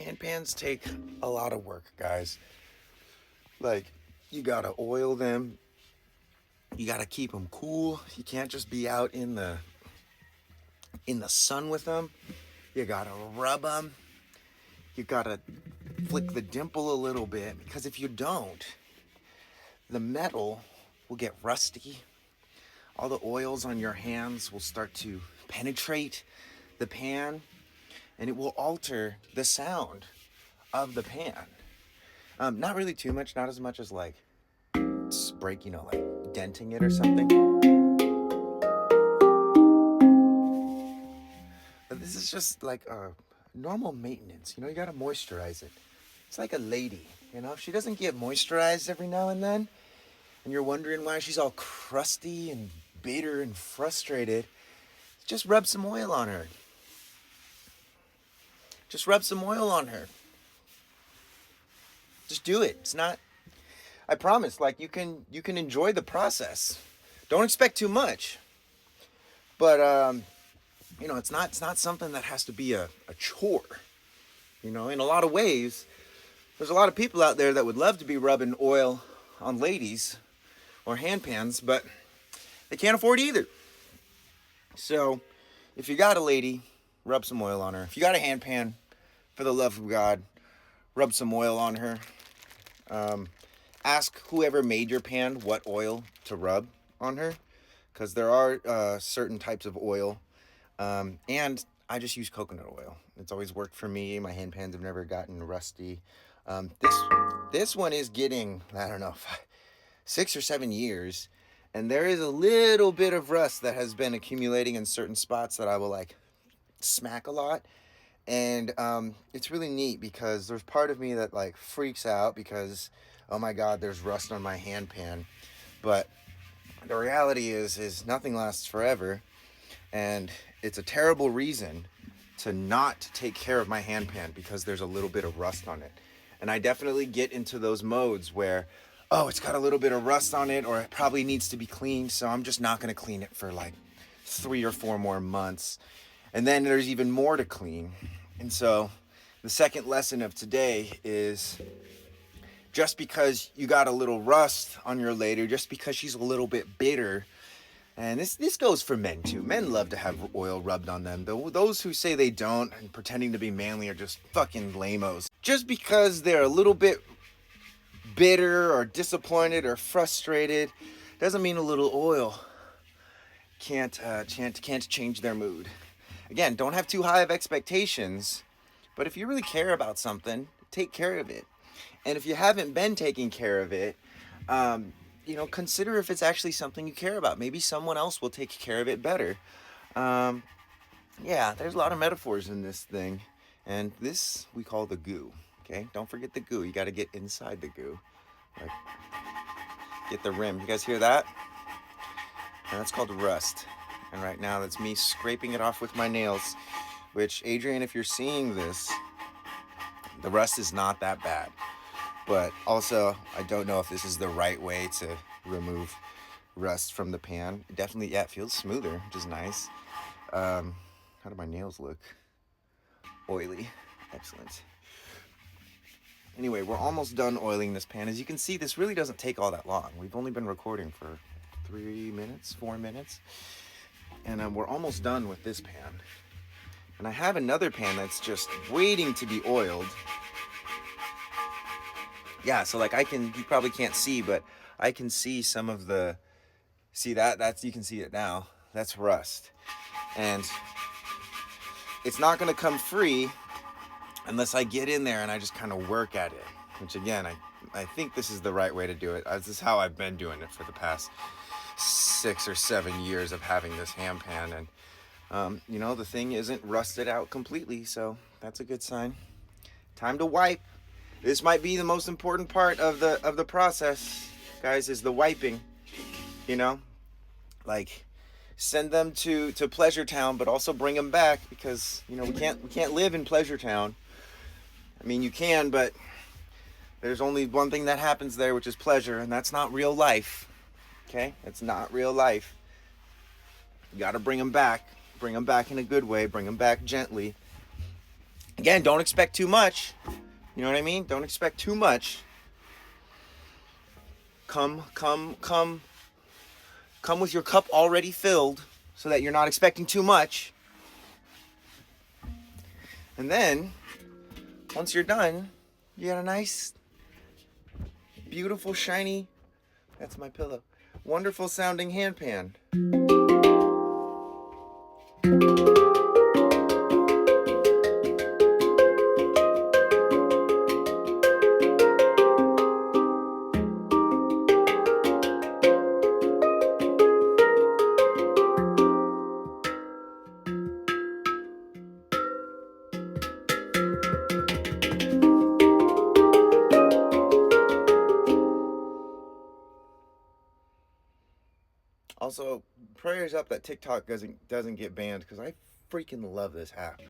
Hand pans take a lot of work, guys. Like, you gotta oil them. You gotta keep them cool. You can't just be out in the sun with them. You gotta rub them. You gotta flick the dimple a little bit, because if you don't, the metal will get rusty. All the oils on your hands will start to penetrate the pan, and it will alter the sound of the pan. Not really too much, not as much as like break, like denting it or something. But this is just like normal maintenance. You gotta moisturize it. It's like a lady, if she doesn't get moisturized every now and then, and you're wondering why she's all crusty and bitter and frustrated, just rub some oil on her. Just rub some oil on her. Just do it. It's not, I promise, like you can enjoy the process. Don't expect too much. But it's not something that has to be a chore. In a lot of ways, there's a lot of people out there that would love to be rubbing oil on ladies or hand pans, but they can't afford either. So if you got a lady, rub some oil on her. If you got a hand pan, for the love of God, rub some oil on her. Ask whoever made your pan what oil to rub on her, because there are certain types of oil. And I just use coconut oil. It's always worked for me. My hand pans have never gotten rusty. This one is getting, I don't know, 6 or 7 years, and there is a little bit of rust that has been accumulating in certain spots that I will like smack a lot. And it's really neat because there's part of me that like freaks out because, oh my God, there's rust on my hand pan. But the reality is nothing lasts forever, and it's a terrible reason to not take care of my hand pan because there's a little bit of rust on it. And I definitely get into those modes where, oh, it's got a little bit of rust on it, or it probably needs to be cleaned, so I'm just not going to clean it for like 3 or 4 more months. And then there's even more to clean. And so the second lesson of today is, just because you got a little rust on your lady, just because she's a little bit bitter, and this goes for men too. Men love to have oil rubbed on them. Those who say they don't and pretending to be manly are just fucking lamos. Just because they're a little bit bitter or disappointed or frustrated doesn't mean a little oil can't change their mood. Again, don't have too high of expectations, but if you really care about something, take care of it. And if you haven't been taking care of it, consider if it's actually something you care about. Maybe someone else will take care of it better. There's a lot of metaphors in this thing, and this we call the goo. Okay, don't forget the goo. You got to get inside the goo. Like, get the rim. You guys hear that? And that's called rust. And right now, that's me scraping it off with my nails, which, Adrian, if you're seeing this, the rust is not that bad. But also, I don't know if this is the right way to remove rust from the pan. Definitely, it feels smoother, which is nice. How do my nails look? Oily. Excellent. Anyway, we're almost done oiling this pan. As you can see, this really doesn't take all that long. We've only been recording for 4 minutes. And we're almost done with this pan. And I have another pan that's just waiting to be oiled. Yeah, so like you probably can't see, but I can see some of see that's, you can see it now. That's rust. And it's not gonna come free unless I get in there and I just kind of work at it. Which again, I think this is the right way to do it. This is how I've been doing it for the past 6 or 7 years of having this hand pan, and the thing isn't rusted out completely, so that's a good sign. Time to wipe. This might be the most important part of the process, guys, is the wiping. Like, send them to Pleasure Town, but also bring them back, because we can't live in Pleasure Town. I mean, you can, but there's only one thing that happens there, which is pleasure, and that's not real life. Okay? It's not real life. You got to bring them back. Bring them back in a good way. Bring them back gently. Again, don't expect too much. You know what I mean? Don't expect too much. Come with your cup already filled so that you're not expecting too much. And then, once you're done, you got a nice, beautiful, shiny, that's my pillow, wonderful sounding hand pan. Also, prayers up that TikTok doesn't get banned because I freaking love this app.